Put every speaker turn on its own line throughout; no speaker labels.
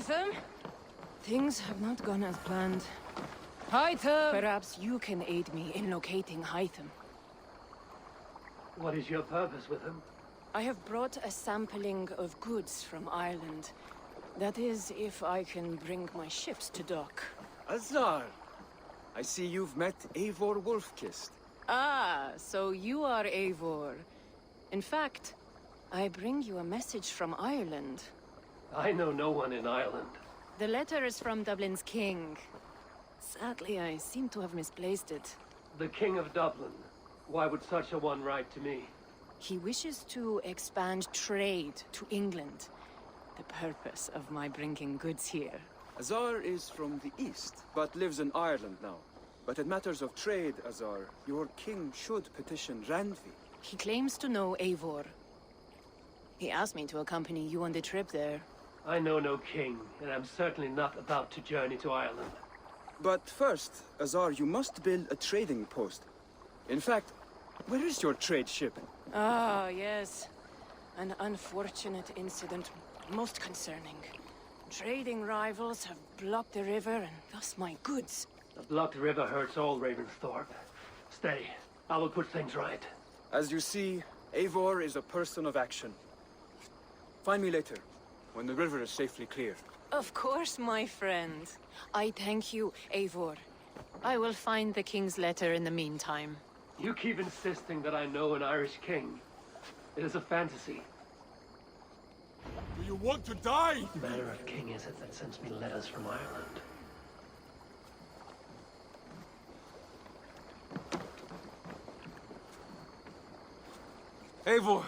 Hytham? Things have not gone as planned. Hytham! Perhaps you can aid me in locating Hytham.
What is your purpose with him?
I have brought a sampling of goods from Ireland. That is, if I can bring my ships to dock.
Azar! I see you've met Eivor Wolfkist.
Ah, so you are Eivor. In fact, I bring you a message from Ireland.
I know no one in Ireland.
The letter is from Dublin's king. Sadly, I seem to have misplaced it.
The King of Dublin. Why would such a one write to me?
He wishes to expand trade to England. The purpose of my bringing goods here.
Azar is from the east, but lives in Ireland now. But in matters of trade, Azar, your king should petition Randvi.
He claims to know Eivor. He asked me to accompany you on the trip there.
I know no king, and I'm certainly not about to journey to Ireland.
But first, Azar, you must build a trading post. In fact, where is your trade ship?
Ah, yes. An unfortunate incident, most concerning. Trading rivals have blocked the river, and thus my goods.
A blocked river hurts all Ravensthorpe. Stay. I will put things right.
As you see, Eivor is a person of action. Find me later, when the river is safely clear.
Of course, my friend. I thank you, Eivor. I will find the king's letter in the meantime.
You keep insisting that I know an Irish king. It is a fantasy.
Do you want to die?
What manner of king is it that sends me letters from Ireland?
Eivor,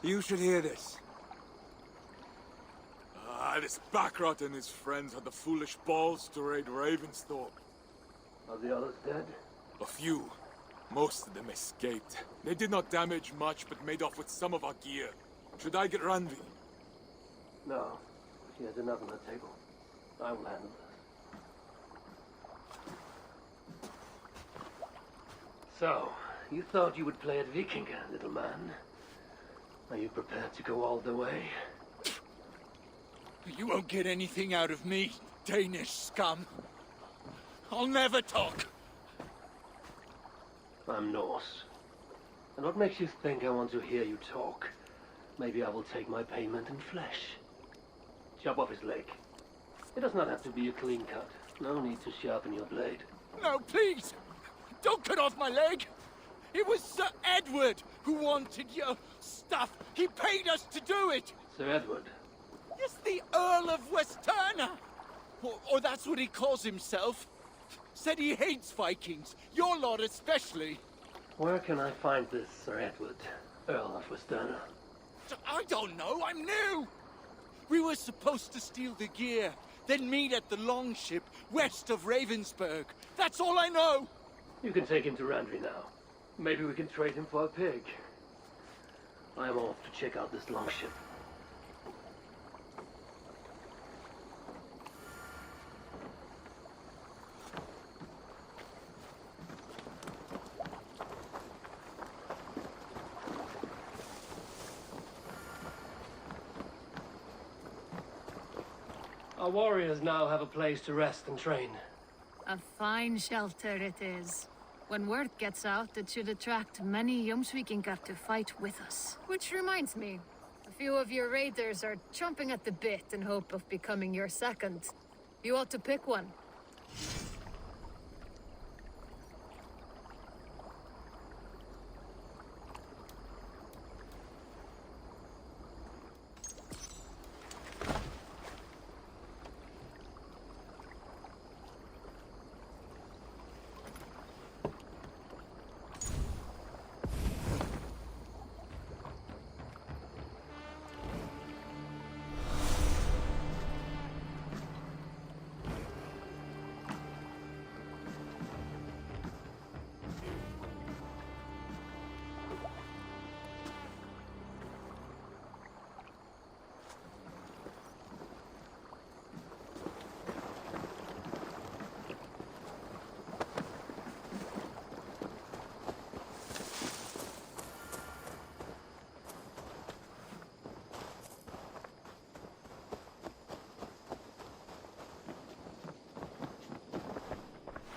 you should hear this. This Backrot and his friends had the foolish balls to raid Ravensthorpe.
Are the others dead?
A few. Most of them escaped. They did not damage much, but made off with some of our gear. Should I get Randvi?
No. She has enough on the table. I will handle this. So, you thought you would play at Vikinga, little man? Are you prepared to go all the way?
You won't get anything out of me, Danish scum. I'll never talk.
I'm Norse. And what makes you think I want to hear you talk? Maybe I will take my payment in flesh. Chop off his leg. It does not have to be a clean cut. No need to sharpen your blade.
No, please! Don't cut off my leg! It was Sir Edward who wanted your stuff. He paid us to do it!
Sir Edward?
Yes, the Earl of Westerna! Or that's what he calls himself. Said he hates Vikings, your lot especially.
Where can I find this Sir Edward, Earl of Westerna?
I don't know, I'm new! We were supposed to steal the gear, then meet at the longship west of Ravensburg. That's all I know!
You can take him to Randvi now. Maybe we can trade him for a pig. I am off to check out this longship. Our warriors now have a place to rest and train.
A fine shelter it is. When word gets out, it should attract many Jomsvikingar to fight with us. Which reminds me, a few of your raiders are chomping at the bit in hope of becoming your second. You ought to pick one.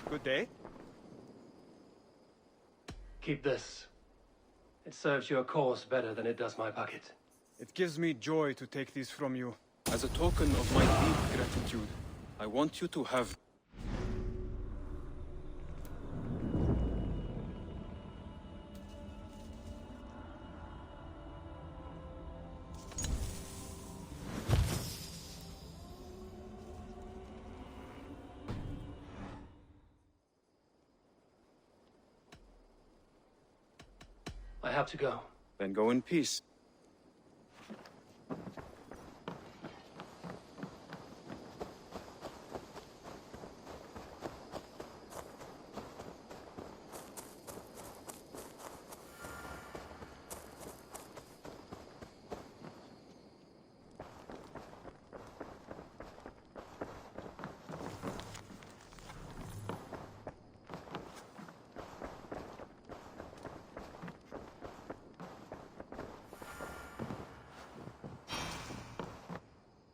Good day.
Keep this. It serves your cause better than it does my pocket.
It gives me joy to take these from you. As a token of my deep gratitude, I want you to have...
I have to go.
Then go in peace.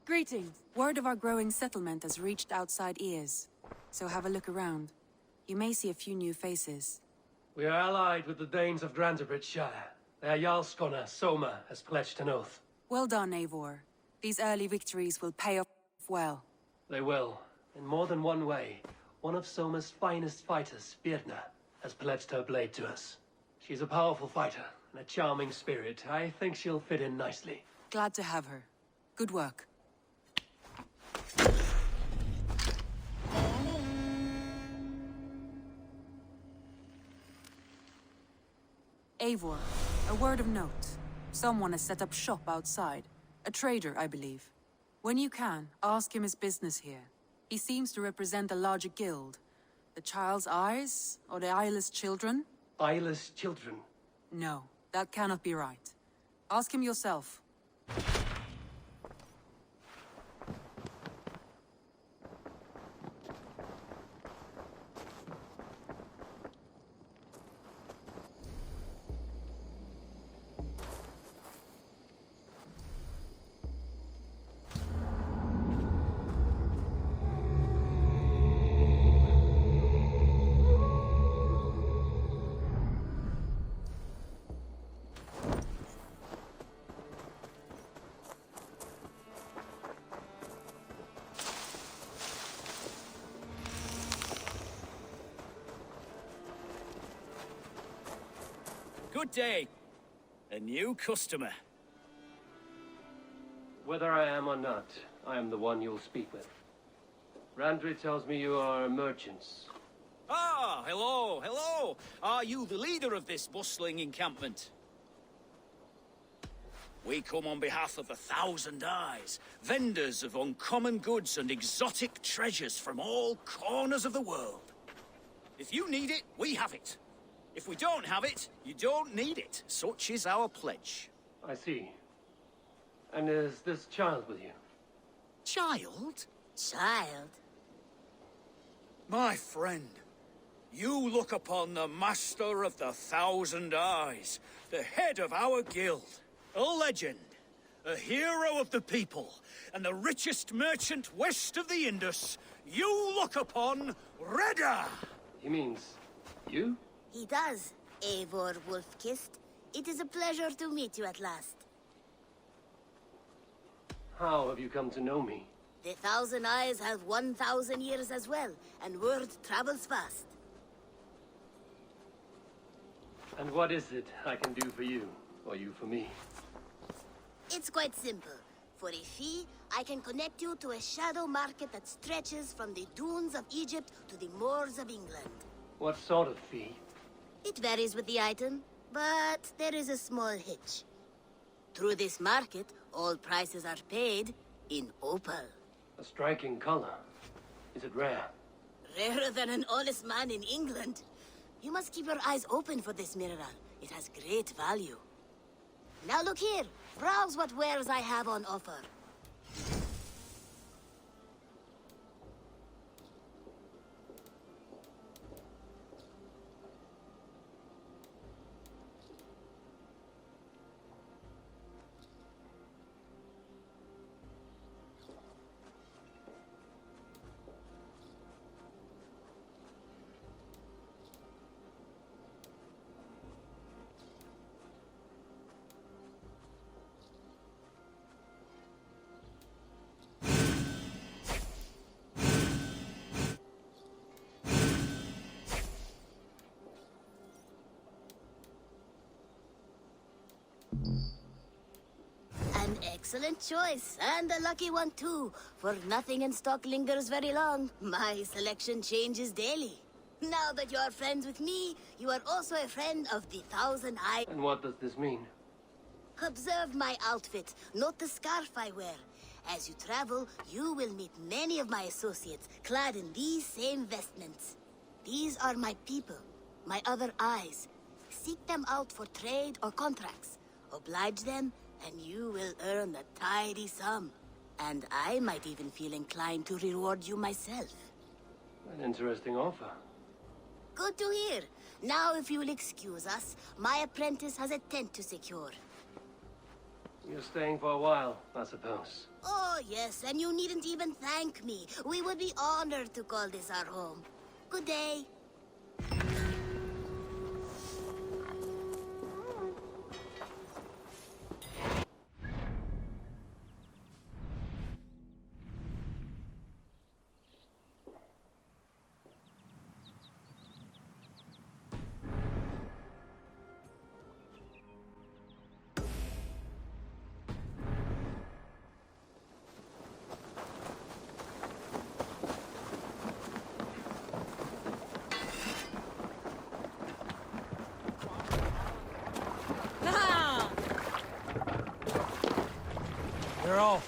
Greetings. Word of our growing settlement has reached outside ears, so have a look around. You may see a few new faces.
We are allied with the Danes of Grantebridgeshire. Their Jarlskona, Soma, has pledged an oath.
Well done, Eivor. These early victories will pay off well.
They will, in more than one way. One of Soma's finest fighters, Birna, has pledged her blade to us. She's a powerful fighter and a charming spirit. I think she'll fit in nicely.
Glad to have her. Good work. Eivor, a word of note. Someone has set up shop outside. A trader, I believe. When you can, ask him his business here. He seems to represent a larger guild. The Child's Eyes? Or the Eyeless Children?
Eyeless children.
No, that cannot be right. Ask him yourself.
Good day. A new customer.
Whether I am or not, I am the one you'll speak with. Randri tells me you are merchants.
Ah, hello, hello. Are you the leader of this bustling encampment? We come on behalf of the Thousand Eyes, vendors of uncommon goods and exotic treasures from all corners of the world. If you need it, we have it. If we don't have it, you don't need it. Such is our pledge.
I see. And is this child with you?
Child?
Child?
My friend, you look upon the master of the Thousand Eyes, the head of our guild, a legend, a hero of the people, and the richest merchant west of the Indus. You look upon Reda!
He means you?
He does, Eivor Wolf-Kissed. It is a pleasure to meet you at last.
How have you come to know me?
The Thousand Eyes have 1,000 years as well, and word travels fast.
And what is it I can do for you, or you for me?
It's quite simple. For a fee, I can connect you to a shadow market that stretches from the dunes of Egypt to the moors of England.
What sort of fee?
It varies with the item, but there is a small hitch. Through this market, all prices are paid in opal.
A striking color. Is it rare?
Rarer than an honest man in England. You must keep your eyes open for this mineral. It has great value. Now look here. Browse what wares I have on offer. Excellent choice, and a lucky one too, for nothing in stock lingers very long. My selection changes daily. Now that you are friends with me, you are also a friend of the Thousand Eyes.
And what does this mean?
Observe my outfit, note the scarf I wear. As you travel, you will meet many of my associates, clad in these same vestments. These are my people, my other eyes. Seek them out for trade or contracts. Oblige them, and you will earn a tidy sum. And I might even feel inclined to reward you myself.
An interesting offer.
Good to hear. Now, if you will excuse us, my apprentice has a tent to secure.
You're staying for a while, I suppose.
Oh, yes, and you needn't even thank me. We would be honored to call this our home. Good day.
They're off.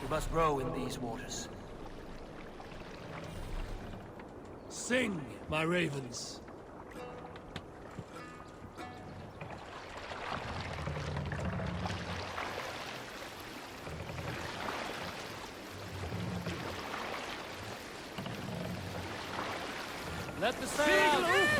We must row in these waters. Sing, my ravens. Let the sail out!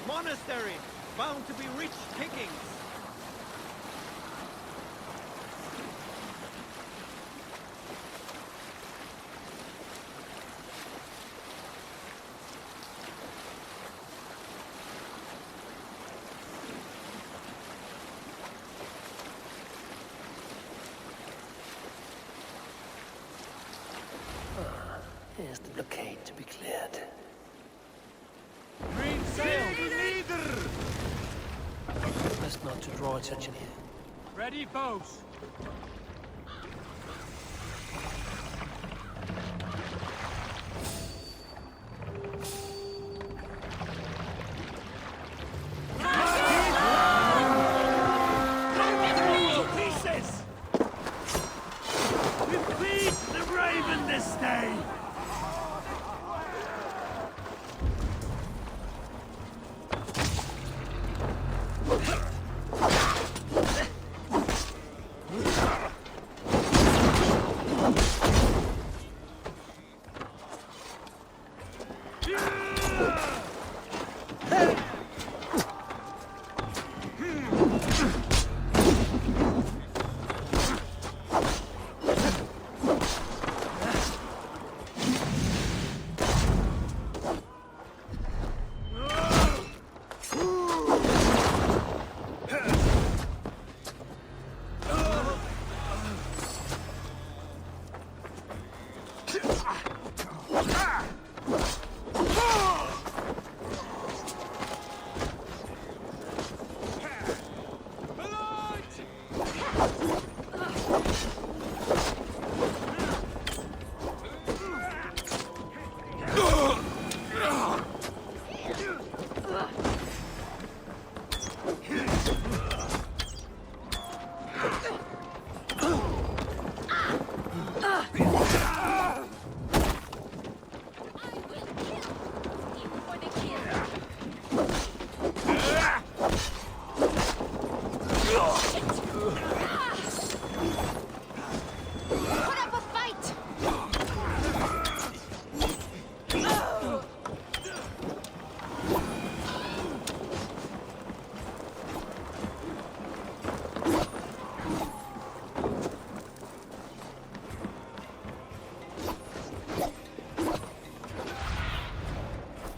Monastery, bound to be rich pickings.
Here's the blockade to be cleared.
Green sail! Leader!
Best not to draw attention here.
Ready, bows!
Pieces! We've beat the Raven this day!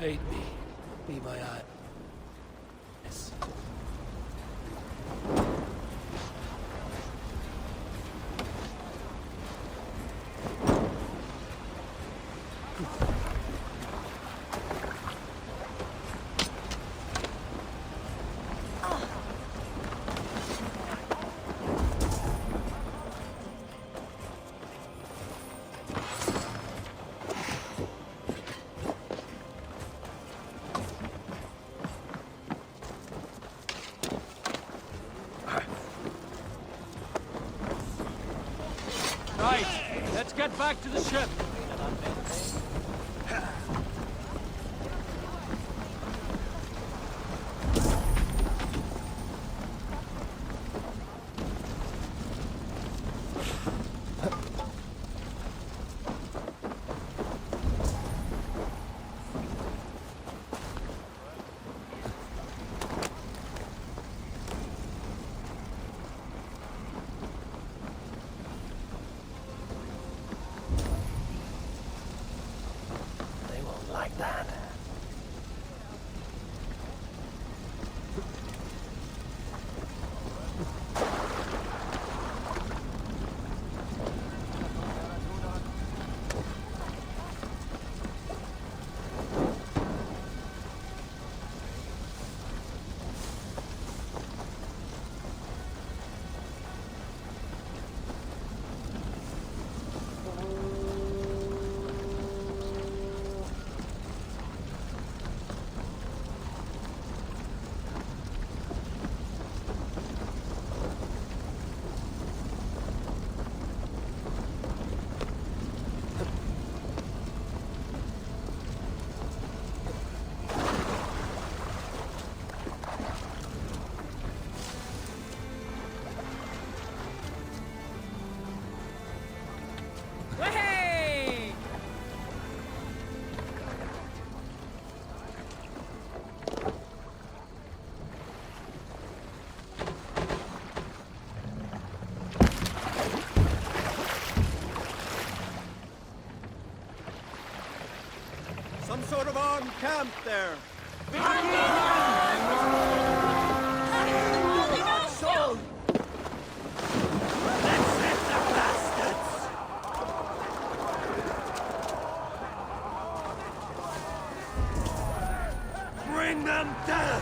Aid me. Be my eye. Yes.
Right, let's get back to the ship.
They won't like that.
Some sort of armed camp there.
Bring them down!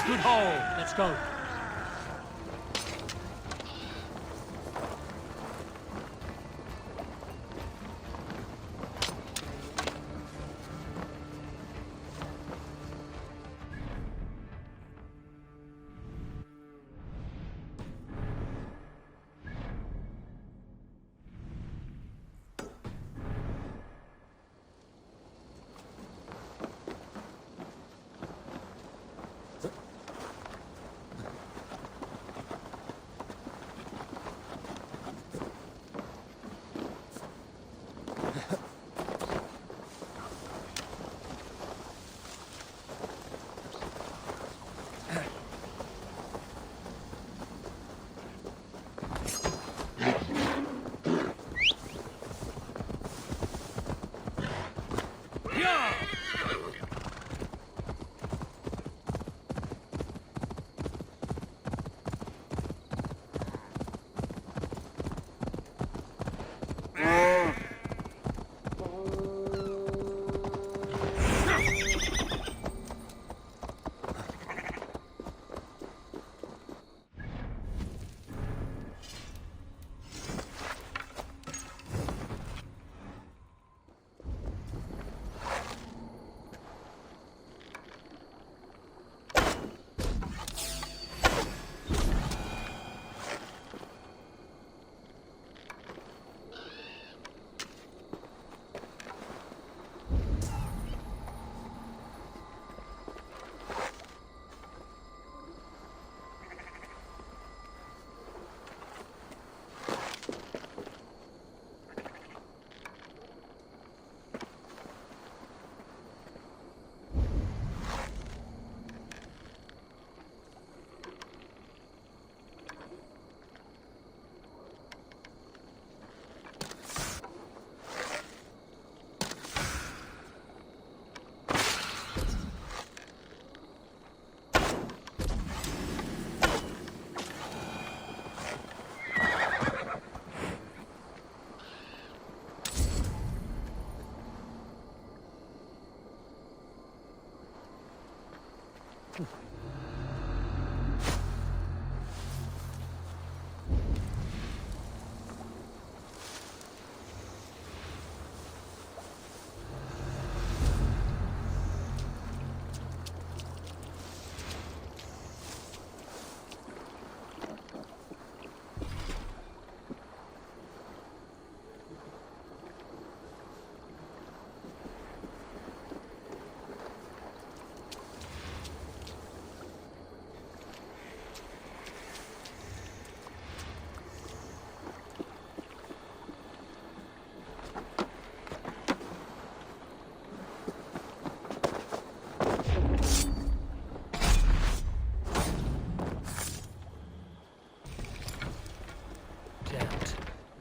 Good haul. Let's go.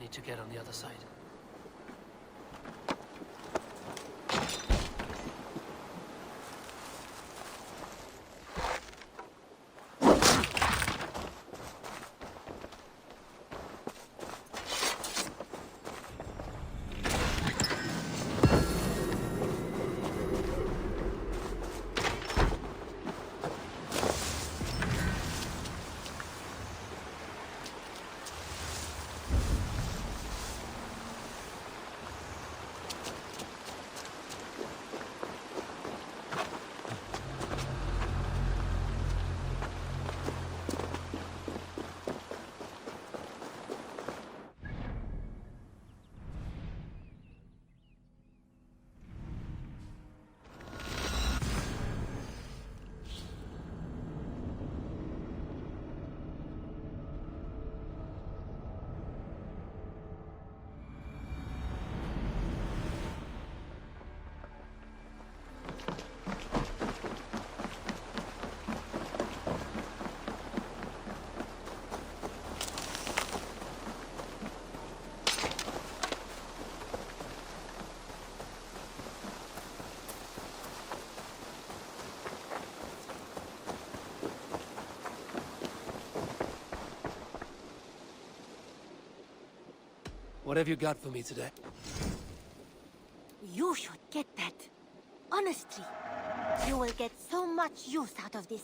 To get on the other side. What have you got for me today?
You should get that. Honestly, you will get so much use out of this.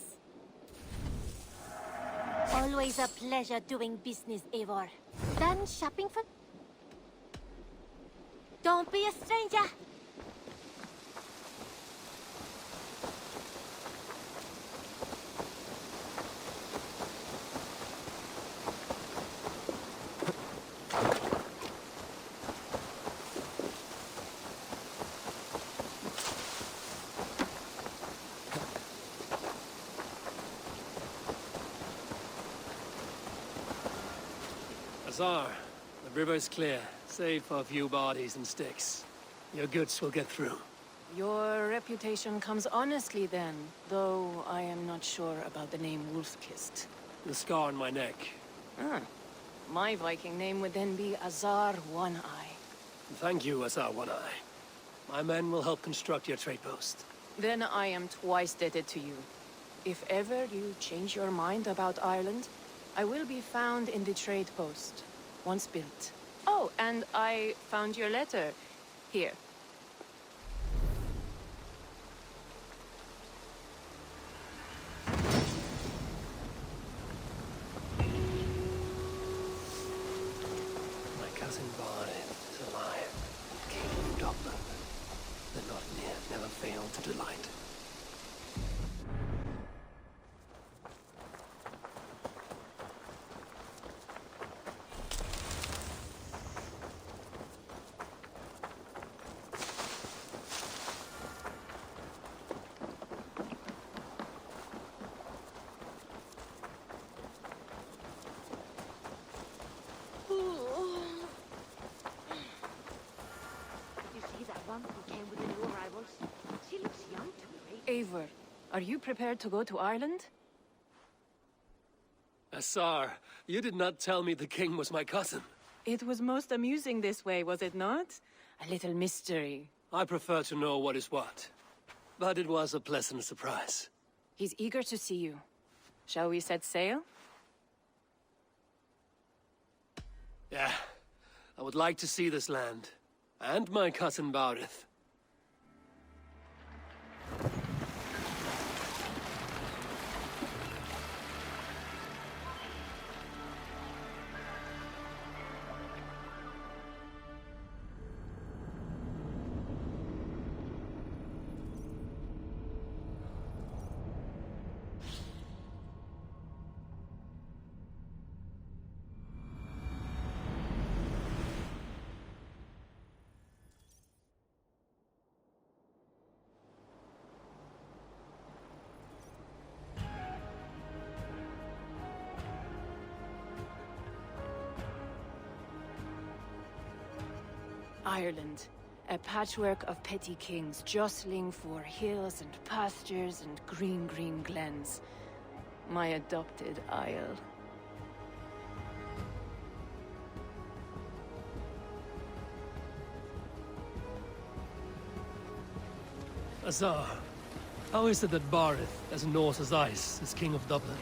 Always a pleasure doing business, Eivor. Done shopping for... Don't be a stranger!
Azar, the river's clear, save for a few bodies and sticks. Your goods will get through.
Your reputation comes honestly then, though I am not sure about the name Wolf-Kissed.
The scar on my neck.
Ah, my Viking name would then be Azar One-Eye.
Thank you, Azar One-Eye. My men will help construct your trade post.
Then I am twice indebted to you. If ever you change your mind about Ireland, I will be found in the trade post, once built. Oh, and I found your letter. Here.
My cousin Barnett is alive. King of Dublin. The Nottingham never failed to delight.
Eivor, are you prepared to go to Ireland?
Azar, you did not tell me the king was my cousin.
It was most amusing this way, was it not? A little mystery.
I prefer to know what is what. But it was a pleasant surprise.
He's eager to see you. Shall we set sail?
Yeah. I would like to see this land. And my cousin Barith.
Ireland. A patchwork of petty kings jostling for hills and pastures and green glens. My adopted isle.
Azar, how is it that Barith, as Norse as ice, is king of Dublin?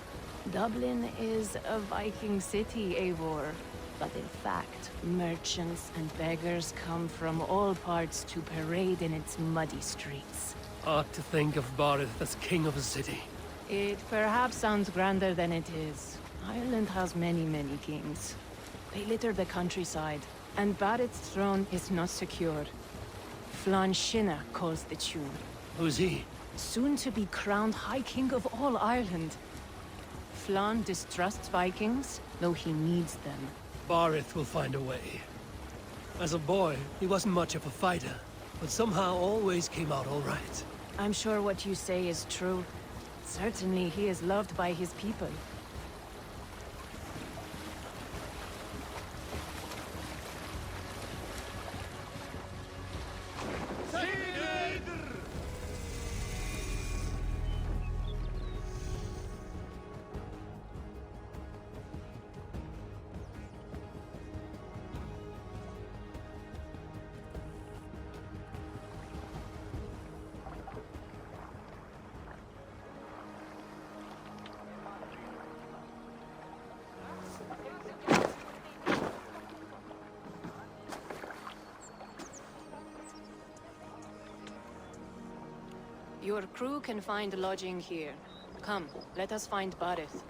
Dublin is a Viking city, Eivor. But in fact, merchants and beggars come from all parts to parade in its muddy streets.
Odd to think of Barith as king of a city.
It perhaps sounds grander than it is. Ireland has many kings. They litter the countryside, and Barith's throne is not secure. Flann Sinna calls the tune.
Who's he?
Soon to be crowned High King of all Ireland. Flann distrusts Vikings, though he needs them.
Barith will find a way. As a boy, he wasn't much of a fighter, but somehow always came out all right.
I'm sure what you say is true. Certainly he is loved by his people. Your crew can find lodging here. Come, let us find Barith.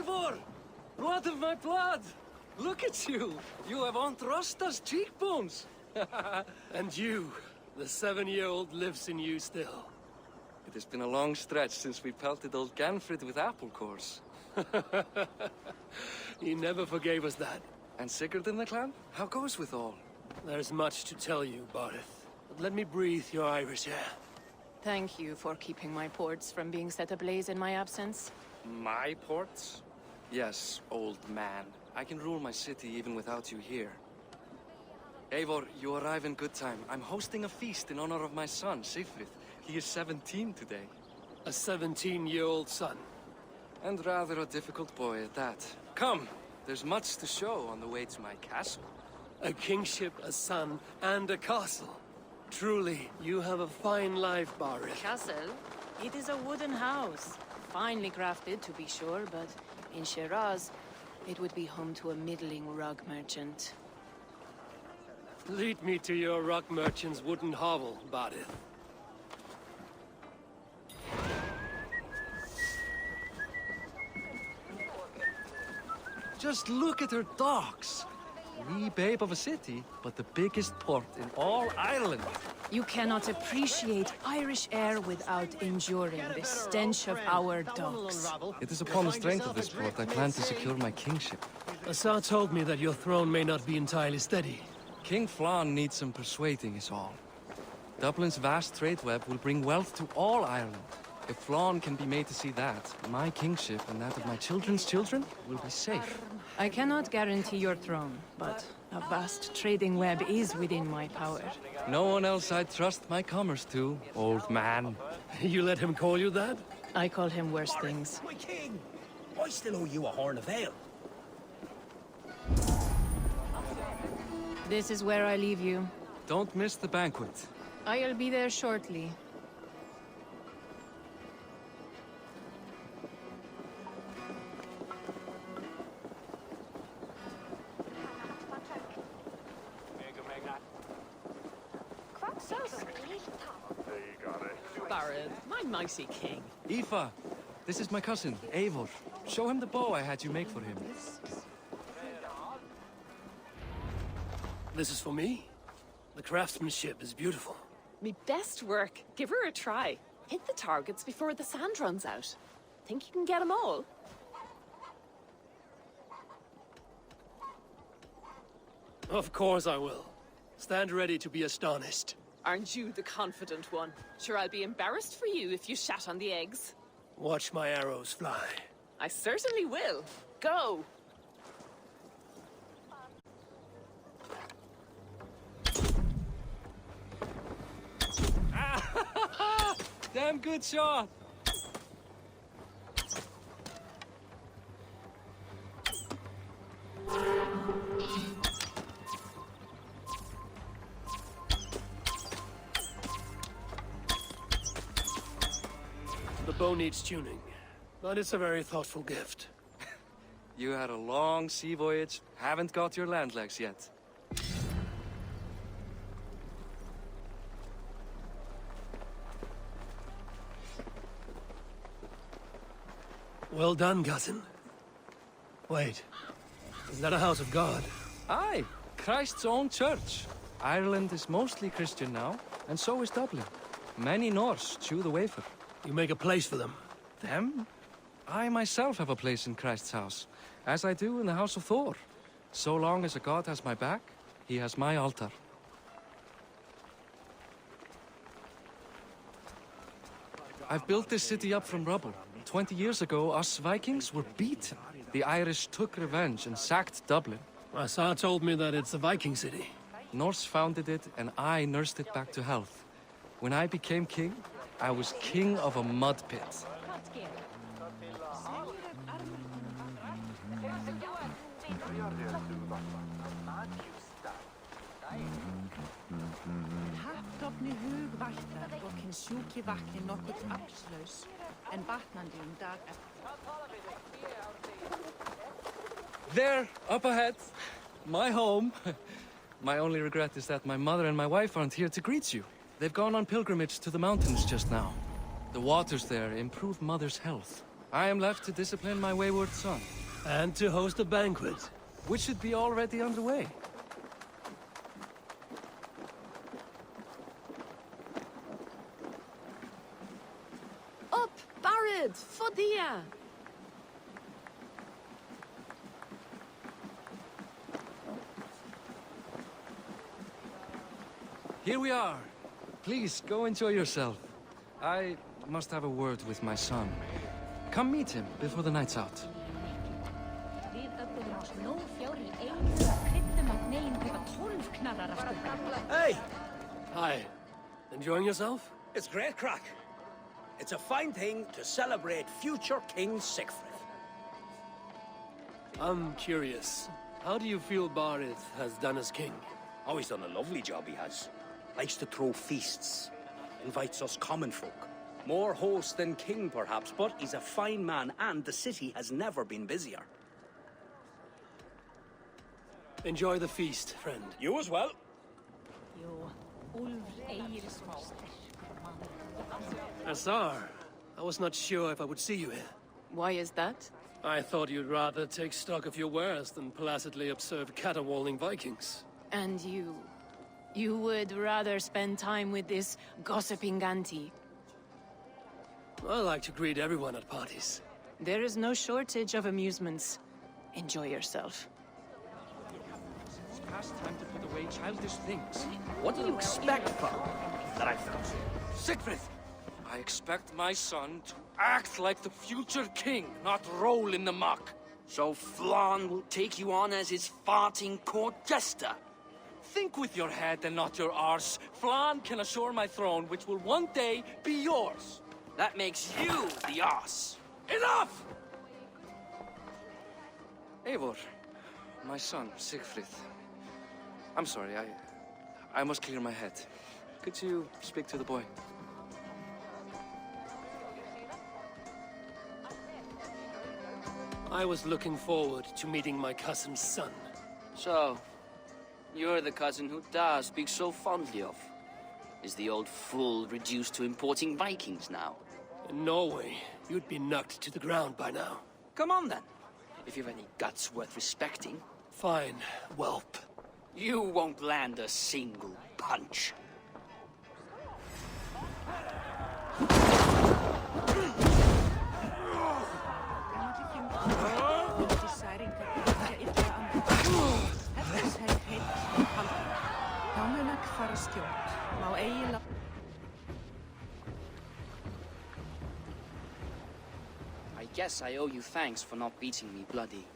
Eivor! Blood of my blood! Look at you! You have Aunt Rosta's cheekbones! And you, the 7-year-old lives in you still. It has been a long stretch since we pelted old Ganfrid with apple cores. He never forgave us that. And Sigurd in the clan? How goes with all? There's much to tell you, Barith. But let me breathe your Irish air.
Thank you for keeping my ports from being set ablaze in my absence.
My ports? Yes, old man. I can rule my city even without you here. Eivor, you arrive in good time. I'm hosting a feast in honor of my son, Sigfrid. He is 17 today.
A 17-year-old son.
And rather a difficult boy at that. Come, there's much to show on the way to my castle.
A kingship, a son, and a castle. Truly, you have a fine life, Barith.
Castle? It is a wooden house. Finely crafted, to be sure, but in Shiraz, it would be home to a middling rug merchant.
Lead me to your rock merchant's wooden hovel, Barith.
Just look at her docks. Wee babe of a city, but the biggest port in all Ireland.
You cannot appreciate Irish air without enduring the stench of our docks.
It is upon the strength of this port I plan to secure my kingship.
Assar told me that your throne may not be entirely steady.
King Flann needs some persuading is all. Dublin's vast trade web will bring wealth to all Ireland. If Flann can be made to see that, my kingship and that of my children's children will be safe.
I cannot guarantee your throne, but a vast trading web is within my power.
No one else I'd trust my commerce to, old man.
You let him call you that?
I call him worse things.
My king! I still owe you a horn of ale.
This is where I leave you.
Don't miss the banquet.
I'll be there shortly.
Baron, my mighty king.
Aoife, this is my cousin, Eivor. Show him the bow I had you make for him.
This is for me? The craftsmanship is beautiful.
Me best work. Give her a try. Hit the targets before the sand runs out. Think you can get them all?
Of course I will. Stand ready to be astonished.
Aren't you the confident one? Sure, I'll be embarrassed for you if you shat on the eggs.
Watch my arrows fly.
I certainly will. Go!
Damn good shot!
The bow needs tuning, but it's a very thoughtful gift.
You had a long sea voyage, haven't got your land legs yet.
Well done, cousin. Wait, is that a house of God?
Aye, Christ's own church. Ireland is mostly Christian now, and so is Dublin. Many Norse chew the wafer.
You make a place for them.
Them? I myself have a place in Christ's house, as I do in the House of Thor. So long as a god has my back, he has my altar. I've built this city up from rubble. 20 years ago, us Vikings were beaten. The Irish took revenge and sacked Dublin.
Assar told me that it's a Viking city.
Norse founded it, and I nursed it back to health. When I became king, I was king of a mud pit. There, up ahead, my home. My only regret is that my mother and my wife aren't here to greet you. They've gone on pilgrimage to the mountains just now. The waters there improve Mother's health. I am left to discipline my wayward son.
And to host a banquet.
Which should be already underway.
Up, Barad, Fodia!
Here we are. Please, go enjoy yourself. I must have a word with my son. Come meet him before the night's out.
Hey!
Hi. Enjoying yourself?
It's great crack. It's a fine thing to celebrate future King Sigfrid.
I'm curious. How do you feel Barith has done as king?
Oh, he's done a lovely job, he has. Likes to throw feasts. Invites us common folk. More host than king, perhaps, but he's a fine man, and the city has never been busier.
Enjoy the feast, friend.
You as well.
Azar, I was not sure if I would see you here.
Why is that?
I thought you'd rather take stock of your wares than placidly observe caterwauling Vikings.
And you... you would rather spend time with this gossiping auntie?
I like to greet everyone at parties.
There is no shortage of amusements. Enjoy yourself.
It's past time to put away childish things.
What do you expect from that I found?
Sigfrid! I expect my son to act like the future king, not roll in the muck.
So Flan will take you on as his farting court jester?
Think with your head and not your arse. Flan can assure my throne, which will one day be yours.
That makes you the ass.
Enough! Eivor, my son, Sigfrid. I'm sorry, I must clear my head. Could you speak to the boy?
I was looking forward to meeting my cousin's son.
So, you're the cousin who Da speaks so fondly of. Is the old fool reduced to importing Vikings now?
In Norway, you'd be knocked to the ground by now.
Come on then, if you've any guts worth respecting.
Fine, whelp.
You won't land a single punch. I guess I owe you thanks for not beating me bloody.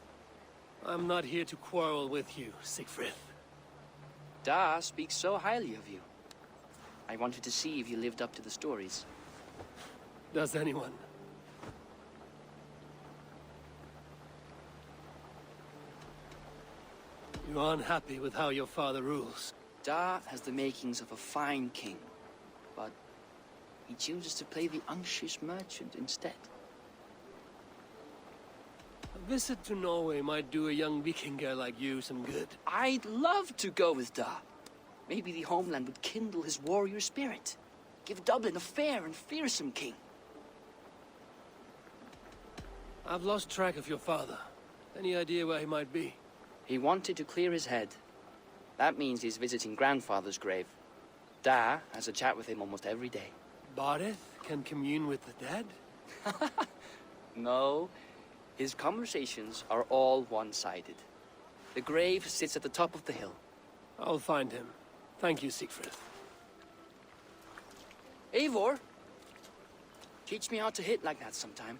I'm not here to quarrel with you, Sigfrid.
Da speaks so highly of you. I wanted to see if you lived up to the stories.
Does anyone? You're unhappy with how your father rules.
Da has the makings of a fine king, but he chooses to play the unctuous merchant instead.
A visit to Norway might do a young Vikinger like you some good.
I'd love to go with Da. Maybe the homeland would kindle his warrior spirit. Give Dublin a fair and fearsome king.
I've lost track of your father. Any idea where he might be?
He wanted to clear his head. That means he's visiting grandfather's grave. Da has a chat with him almost every day.
Barith can commune with the dead?
No. His conversations are all one-sided. The grave sits at the top of the hill.
I'll find him. Thank you, Siegfried.
Eivor, teach me how to hit like that sometime.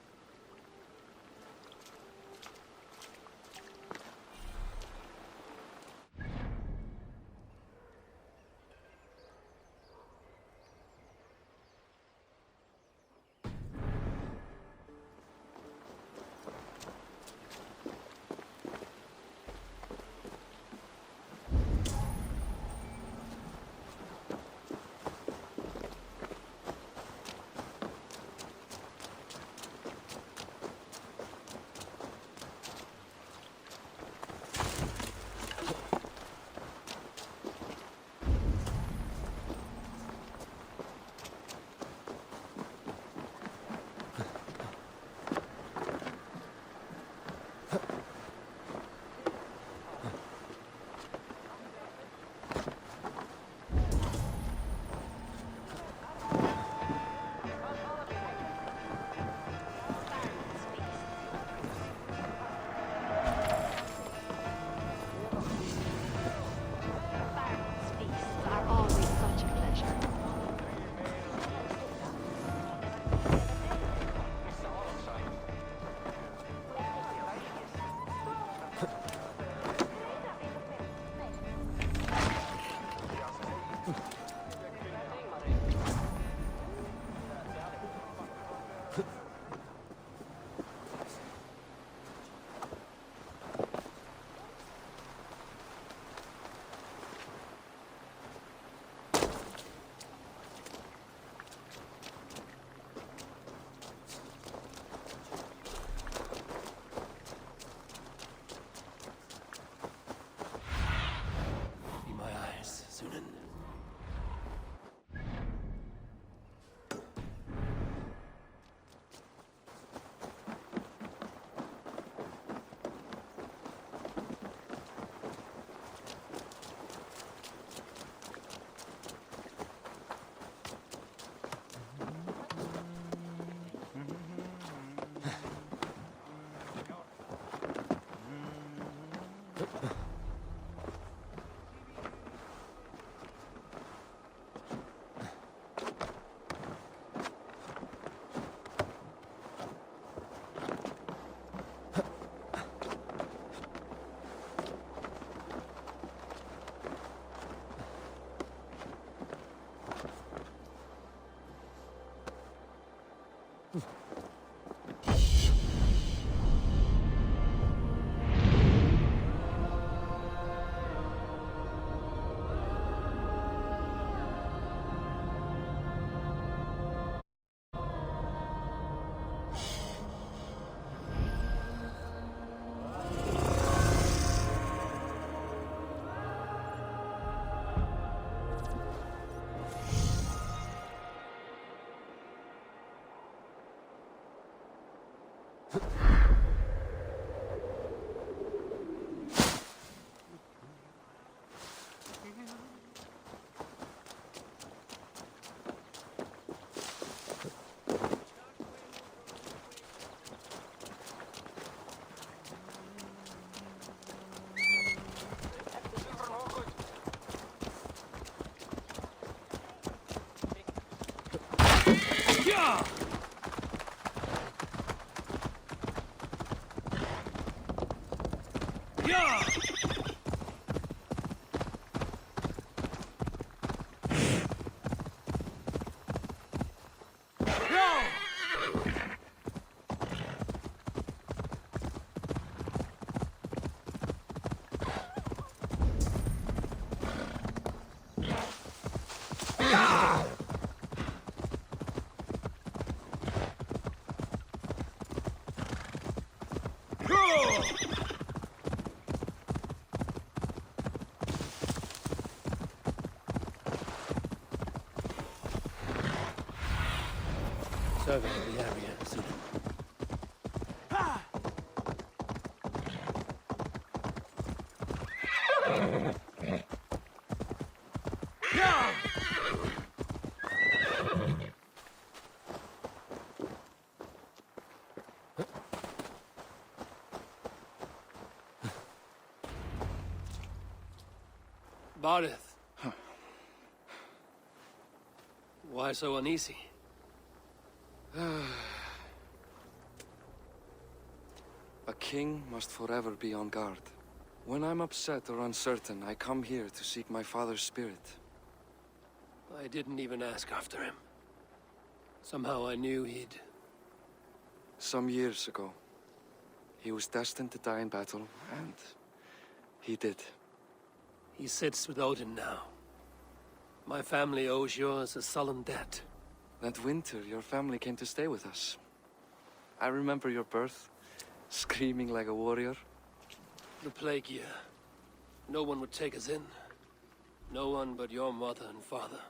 Yeah! Yeah!
Survey of the area, see.
Barith. Why so uneasy?
A king must forever be on guard. When I'm upset or uncertain, I come here to seek my father's spirit.
I didn't even ask after him. Somehow I knew he'd...
Some years ago, he was destined to die in battle, and he did.
He sits with Odin now. My family owes yours a sullen debt.
That winter, your family came to stay with us. I remember your birth, screaming like a warrior.
The plague year. No one would take us in. No one but your mother and father.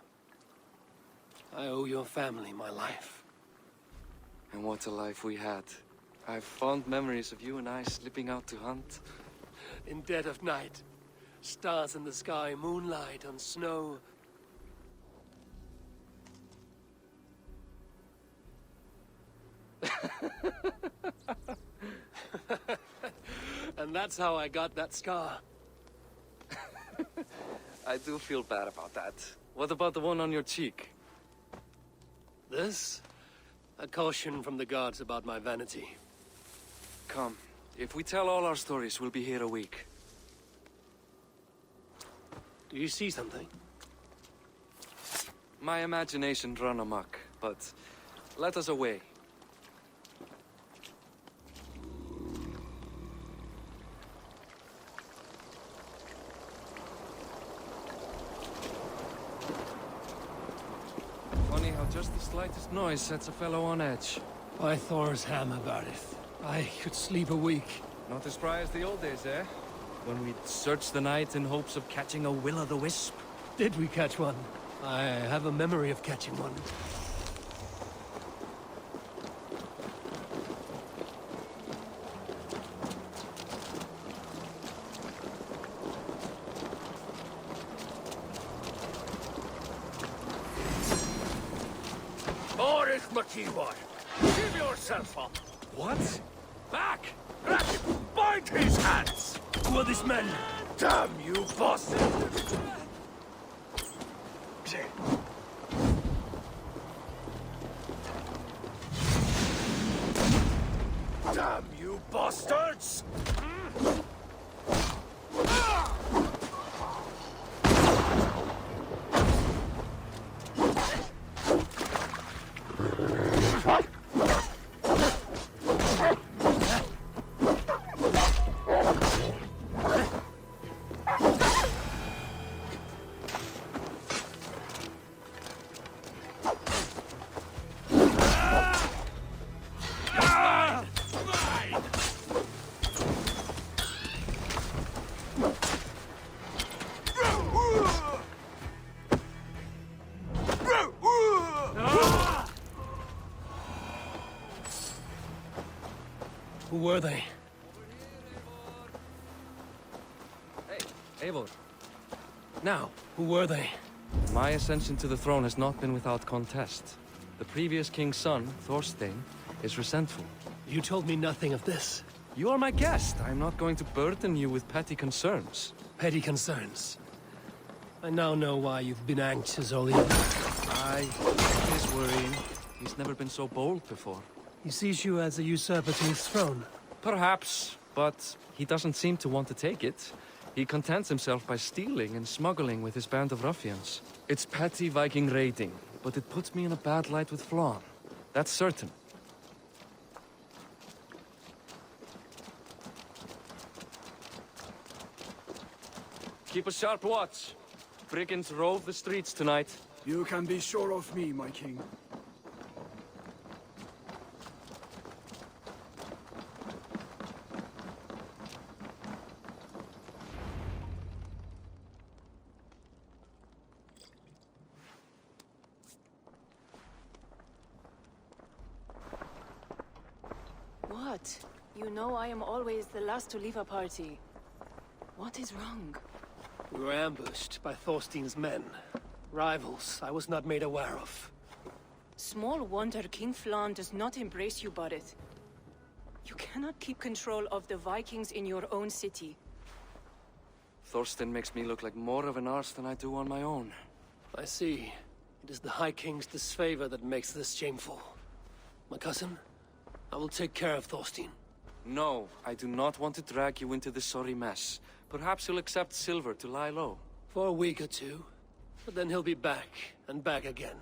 I owe your family my life.
And what a life we had. I have fond memories of you and I slipping out to hunt.
In dead of night. Stars in the sky, moonlight on snow. And that's how I got that scar.
I do feel bad about that. What about the one on your cheek?
This? A caution from the gods about my vanity.
Come. If we tell all our stories, we'll be here a week.
Do you see something?
My imagination run amok, but let us away. Funny how just the slightest noise sets a fellow on edge.
By Thor's hammer, Barith. I could sleep a week.
Not as spry as the old days, eh? When we'd search the night in hopes of catching a will-o'-the-wisp.
Did we catch one? I have a memory of catching one.
Boris Makiwar, give yourself up.
What?
Back! Bind his hands!
Who are these men? Damn you, bastard! Damn you, bastards!
Who were they? Hey, Eivor. Now, who were they?
My ascension to the throne has not been without contest. The previous king's son, Thorstein, is resentful.
You told me nothing of this.
You are my guest. I am not going to burden you with petty concerns.
Petty concerns. I now know why you've been anxious all evening.
Aye, he's worrying. He's never been so bold before.
He sees you as a usurper to his throne.
Perhaps, but he doesn't seem to want to take it. He contents himself by stealing and smuggling with his band of ruffians. It's petty Viking raiding, but it puts me in a bad light with Flann. That's certain. Keep a sharp watch. Brigands rove the streets tonight.
You can be sure of me, my king.
What? You know I am always the last to leave a party. What is wrong?
We were ambushed by Thorstein's men. Rivals I was not made aware of.
Small wonder King Flann does not embrace you, Barret. You cannot keep control of the Vikings in your own city.
Thorstein makes me look like more of an arse than I do on my own.
I see. It is the High King's disfavor that makes this shameful. My cousin, I will take care of Thorstein.
No, I do not want to drag you into this sorry mess. Perhaps you'll accept silver to lie low.
For a week or two. But then he'll be back, and back again.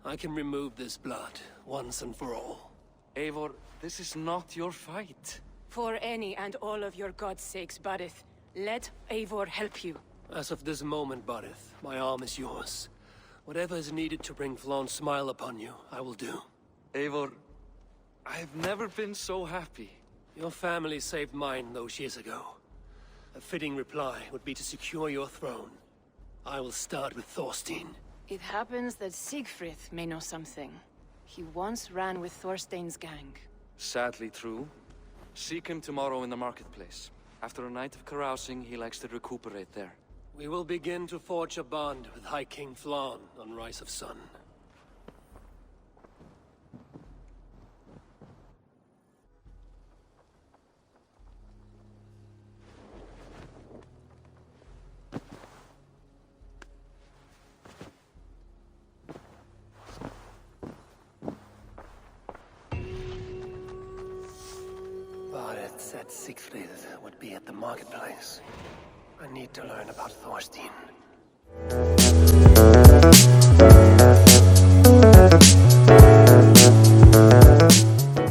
I can remove this blood, once and for all.
Eivor, this is not your fight.
For any and all of your god's sakes, Barret, let Eivor help you.
As of this moment, Barret, my arm is yours. Whatever is needed to bring Flann's smile upon you, I will do.
Eivor, I've never been so happy.
Your family saved mine those years ago. A fitting reply would be to secure your throne. I will start with Thorstein.
It happens that Siegfried may know something. He once ran with Thorstein's gang.
Sadly true. Seek him tomorrow in the marketplace. After a night of carousing, he likes to recuperate there.
We will begin to forge a bond with High King Flann on Rise of Sun. Barret said Siegfried would be at the marketplace. I need to learn about Thorstein.